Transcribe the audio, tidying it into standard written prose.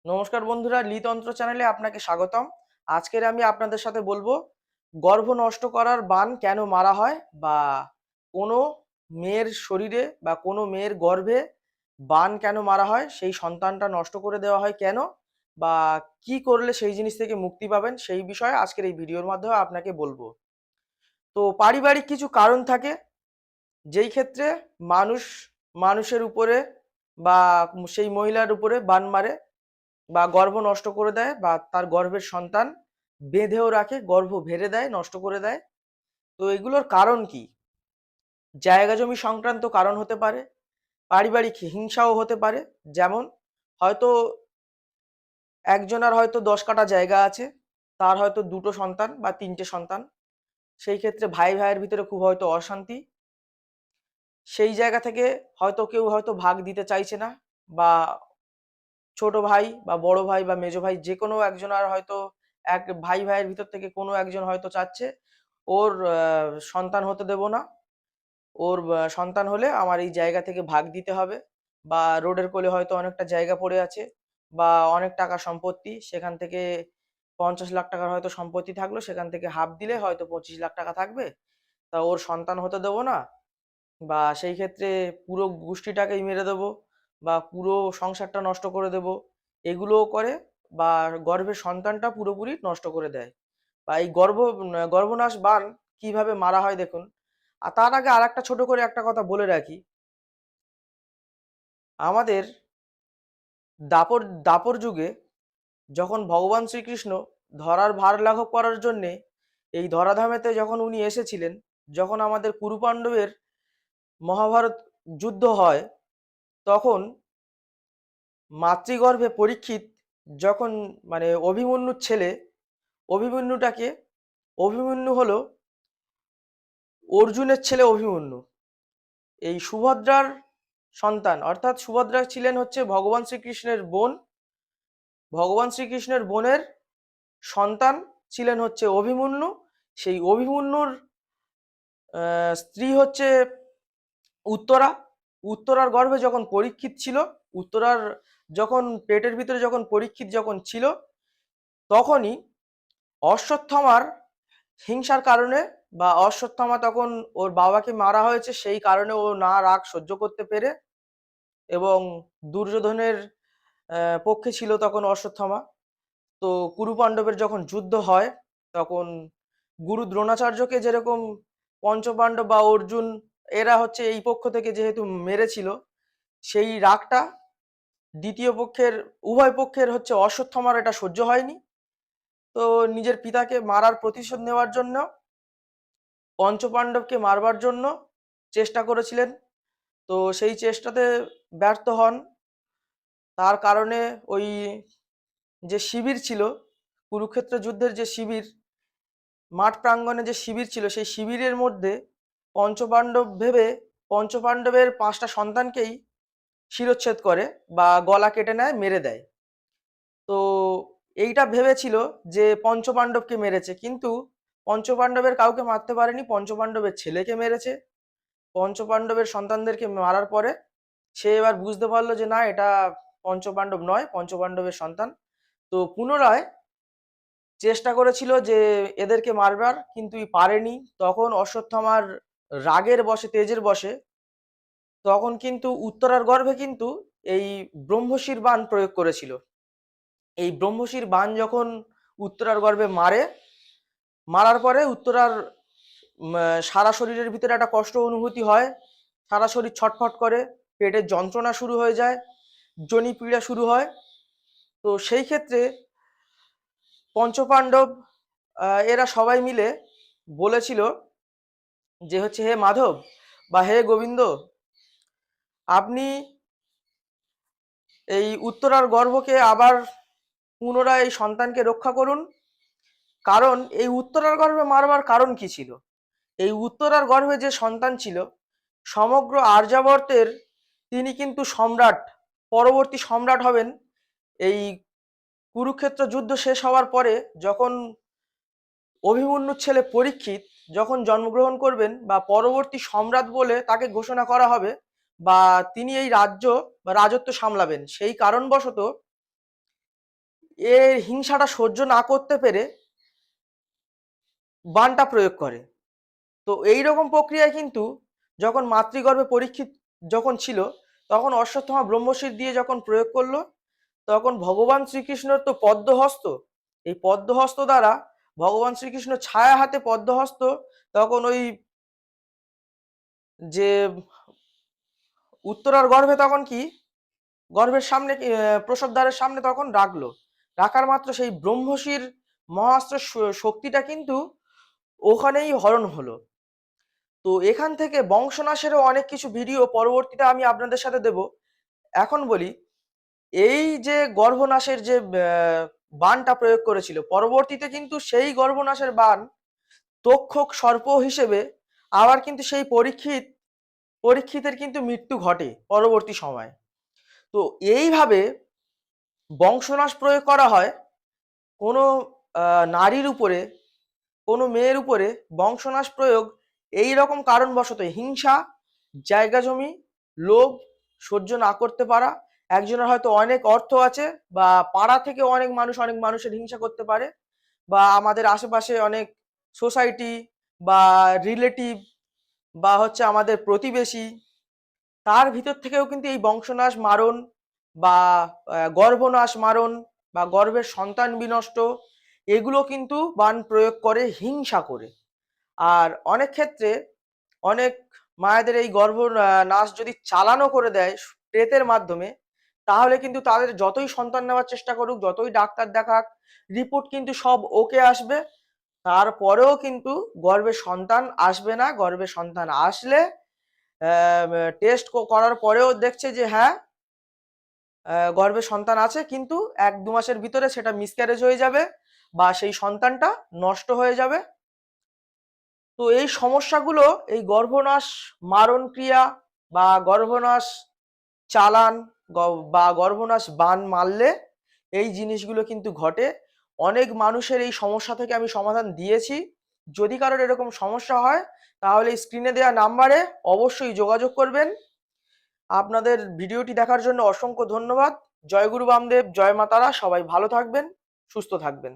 নমস্কার বন্ধুরা, লিতন্ত্র চ্যানেলে আপনাকে স্বাগতম। আজকের আমি আপনাদের সাথে বলবো গর্ভ নষ্ট করার বান কেন মারা হয়, বা কোনো মেয়ের শরীরে বা কোনো মেয়ের গর্ভে বান কেন মারা হয়, সেই সন্তানটা নষ্ট করে দেওয়া হয় কেন, বা কি করলে সেই জিনিস থেকে মুক্তি পাবেন, সেই বিষয়ে আজকের এই ভিডিওর মাধ্যমে আপনাকে বলবো। তো পারিবারিক কিছু কারণ থাকে যেই ক্ষেত্রে মানুষ মানুষের উপরে বা সেই মহিলার উপরে বান মারে বা গর্ভ নষ্ট করে দেয়, বা তার গর্ভের সন্তান বেঁধেও রাখে, গর্ভ ভেড়ে দেয়, নষ্ট করে দেয়। তো এগুলোর কারণ কি? জায়গা জমি সংক্রান্ত কারণ হতে পারে, পারিবারিক হিংসাও হতে পারে। যেমন হয়তো একজনের হয়তো 10 কাঠা জায়গা আছে, তার হয়তো দুটো সন্তান বা তিনটে সন্তান, সেই ক্ষেত্রে ভাই ভাইয়ের ভিতরে খুব হয়তো অশান্তি। সেই জায়গা থেকে হয়তো কেউ হয়তো ভাগ দিতে চাইছে না, বা ছোট ভাই বা বড় ভাই বা মেজো ভাই যে কোনো একজন, আর হয়তো এক ভাই ভাইয়ের ভিতর থেকে কোনো একজন হয়তো চাচ্ছে ওর সন্তান হতে দেব না, ওর সন্তান হলে আমার এই জায়গা থেকে ভাগ দিতে হবে। বা রোডের কোলে হয়তো অনেকটা জায়গা পড়ে আছে, বা অনেক টাকা সম্পত্তি, সেখান থেকে 50 লাখ টাকার হয়তো সম্পত্তি থাকলো, সেখান থেকে হাফ দিলে হয়তো 25 লাখ টাকা থাকবে, তা ওর সন্তান হতে দেবো না, বা সেই ক্ষেত্রে পুরো গোষ্ঠীটাকেই মেরে দেবো, বা পুরো সংসারটা নষ্ট করে দেব, এগুলোও করে। বা গর্ভের সন্তানটা পুরোপুরি নষ্ট করে দেয়। বা এই গর্ভনাশ বান কিভাবে মারা হয় দেখুন। আর তার আগে আর একটা ছোট করে একটা কথা বলে রাখি। আমাদের দাপর দাপর যুগে যখন ভগবান শ্রীকৃষ্ণ ধরার ভার লাঘব করার জন্যে এই ধরাধামেতে যখন উনি এসেছিলেন, যখন আমাদের কুরু পাণ্ডবের মহাভারত যুদ্ধ হয়, তখন মাতৃগর্ভে পরীক্ষিত যখন, মানে অভিমন্যুর ছেলে, অভিমন্যুটাকে, অভিমন্যু হলো অর্জুনের ছেলে অভিমন্যু, এই সুভদ্রার সন্তান। অর্থাৎ সুভদ্রা ছিলেন হচ্ছে ভগবান শ্রীকৃষ্ণের বোন, ভগবান শ্রীকৃষ্ণের বোনের সন্তান ছিলেন হচ্ছে অভিমন্যু। সেই অভিমন্যুর স্ত্রী হচ্ছে উত্তরা। উত্তরার গর্ভে যখন পরীক্ষিত ছিল, উত্তরার যখন পেটের ভিতরে যখন পরীক্ষিত যখন ছিল, তখনই অশ্বত্থামার হিংসার কারণে, বা অশ্বত্থামা তখন ওর বাবাকে মারা হয়েছে সেই কারণে ও না রাগ সহ্য করতে পেরে, এবং দুর্যোধনের পক্ষে ছিল তখন অশ্বত্থামা। তো কুরু পাণ্ডবের যখন যুদ্ধ হয়, তখন গুরু দ্রোণাচার্যকে যেরকম পঞ্চপাণ্ডব বা অর্জুন এরা হচ্ছে এই পক্ষ থেকে যেহেতু মেরেছিল, সেই রাগটা দ্বিতীয় পক্ষের, উভয় পক্ষের হচ্ছে অশ্বত্থামার এটা সহ্য হয়নি। তো নিজের পিতাকে মারার প্রতিশোধ নেওয়ার জন্য পঞ্চপাণ্ডবকে মারবার জন্য চেষ্টা করেছিলেন। তো সেই চেষ্টাতে ব্যর্থ হন। তার কারণে ওই যে শিবির ছিল, কুরুক্ষেত্র যুদ্ধের যে শিবির, মাঠ প্রাঙ্গণে যে শিবির ছিল, সেই শিবিরের মধ্যে পঞ্চপাণ্ডব ভেবে পঞ্চপাণ্ডবের 5টা সন্তানকেই শিরচ্ছেদ করে বা গলা কেটে নেয়, মেরে দেয়। তো এইটা ভেবেছিল যে পঞ্চপাণ্ডবকে মেরেছে, কিন্তু পঞ্চপাণ্ডবের কাউকে মারতে পারেনি, পঞ্চপাণ্ডবের ছেলেকে মেরেছে। পঞ্চপাণ্ডবের সন্তানদেরকে মারার পরে সে এবার বুঝতে পারলো যে না, এটা পঞ্চপাণ্ডব নয়, পঞ্চপাণ্ডবের সন্তান। তো পুনরায় চেষ্টা করেছিল যে এদেরকে মারবার, কিন্তু পারেনি। তখন অশ্বত্থামার রাগের বশে, তেজের বশে, তখন কিন্তু উত্তরার গর্ভে কিন্তু এই ব্রহ্মশির বাণ প্রয়োগ করেছিল। এই ব্রহ্মশির বাণ যখন উত্তরার গর্ভে মারে, মারার পরে উত্তরার সারা শরীরের ভিতরে একটা কষ্ট অনুভূতি হয়, সারা শরীর ছটফট করে, পেটের যন্ত্রণা শুরু হয়ে যায়, যোনি পীড়া শুরু হয়। তো সেই ক্ষেত্রে পঞ্চপাণ্ডব এরা সবাই মিলে বলেছিল যে হচ্ছে, হে মাধব বা হে গোবিন্দ, আপনি এই উত্তরার গর্ভকে আবার পুনরায় এই সন্তানকে রক্ষা করুন। কারণ এই উত্তরার গর্ভে মারবার কারণ কি ছিল? এই উত্তরার গর্ভে যে সন্তান ছিল, সমগ্র আর্যাবর্তের তিনি কিন্তু সম্রাট, পরবর্তী সম্রাট হবেন। এই কুরুক্ষেত্র যুদ্ধ শেষ হওয়ার পরে যখন অভিমন্যুর ছেলে পরীক্ষিত যখন জন্মগ্রহণ করবেন, বা পরবর্তী সম্রাট বলে তাকে ঘোষণা করা হবে, বা তিনি এই রাজ্য বা রাজত্ব সামলাবেন, সেই কারণবশত এর হিংসাটা সহ্য না করতে পেরে বাণটা প্রয়োগ করে। তো এই রকম প্রক্রিয়ায় কিন্তু যখন মাতৃগর্ভে পরীক্ষিত যখন ছিল, তখন অশ্বত্থামা ব্রহ্মশির দিয়ে যখন প্রয়োগ করলো, তখন ভগবান শ্রীকৃষ্ণের তো পদ্মহস্ত, এই পদ্মহস্ত দ্বারা ভগবান শ্রীকৃষ্ণ ছায়া হাতে পদ্মহস্ত তখন ওই যে উত্তরার গর্ভে তখন কি গর্ভের সামনে প্রসবদ্বারের সামনে তখন রাখলো। রাখার মাত্র সেই ব্রহ্মশির মহাস্ত্রের শক্তিটা কিন্তু ওখানেই হরণ হলো। তো এখান থেকে বংশনাশেরও অনেক কিছু ভিডিও পরবর্তীতে আমি আপনাদের সাথে দেব। এখন বলি, এই যে গর্ভনাশের যে বাণটা প্রয়োগ করেছিল, পরবর্তীতে কিন্তু সেই গর্ভনাশের বাণ তক্ষক সর্প হিসেবে আবার কিন্তু সেই পরীক্ষিতের কিন্তু মৃত্যু ঘটে পরবর্তী সময়। তো এইভাবে বংশনাশ প্রয়োগ করা হয় কোনো নারীর উপরে, কোনো মেয়ের উপরে বংশনাশ প্রয়োগ এই রকম কারণবশত হিংসা, জায়গা জমি, লোভ সহ্য না করতে পারা, একজনের হয়তো অনেক অর্থ আছে বা পাড়া থেকে অনেক মানুষের হিংসা করতে পারে, বা আমাদের আশেপাশে অনেক সোসাইটি বা রিলেটিভ বা হচ্ছে আমাদের প্রতিবেশী, তার ভিতর থেকেও কিন্তু এই বংশনাশ মারণ বা গর্ভনাশ মারণ বা গর্ভের সন্তান বিনষ্ট, এগুলো কিন্তু বাণ প্রয়োগ করে হিংসা করে। আর অনেক ক্ষেত্রে অনেক মায়েদের এই নাশ যদি চালানো করে দেয় প্রেতের মাধ্যমে, তাহলে কিন্তু তাদের যতই সন্তান নেওয়ার চেষ্টা করুক, যতই ডাক্তার দেখাক, রিপোর্ট কিন্তু সব ওকে আসবে, তারপরেও কিন্তু গর্ভে সন্তান আসবে না। গর্ভে সন্তান আসলে টেস্ট করার পরেও দেখছে যে হ্যাঁ, গর্ভে সন্তান আছে, কিন্তু 1-2 মাসের ভিতরে সেটা মিসক্যারেজ হয়ে যাবে বা সেই সন্তানটা নষ্ট হয়ে যাবে। তো এই সমস্যাগুলো এই গর্ভনাশ মারণ ক্রিয়া বা গর্ভনাশ চালান বা গর্ভনাশ বাণ মারলে এই জিনিসগুলো কিন্তু ঘটে। অনেক মানুষের এই সমস্যা থেকে আমি সমাধান দিয়েছি। যদি কারোর এরকম সমস্যা হয়, তাহলে স্ক্রিনে দেওয়া নাম্বারে অবশ্যই যোগাযোগ করবেন। আপনাদের ভিডিওটি দেখার জন্য অসংখ্য ধন্যবাদ। জয় গুরু বামদেব, জয় মা তারা। সবাই ভালো থাকবেন, সুস্থ থাকবেন।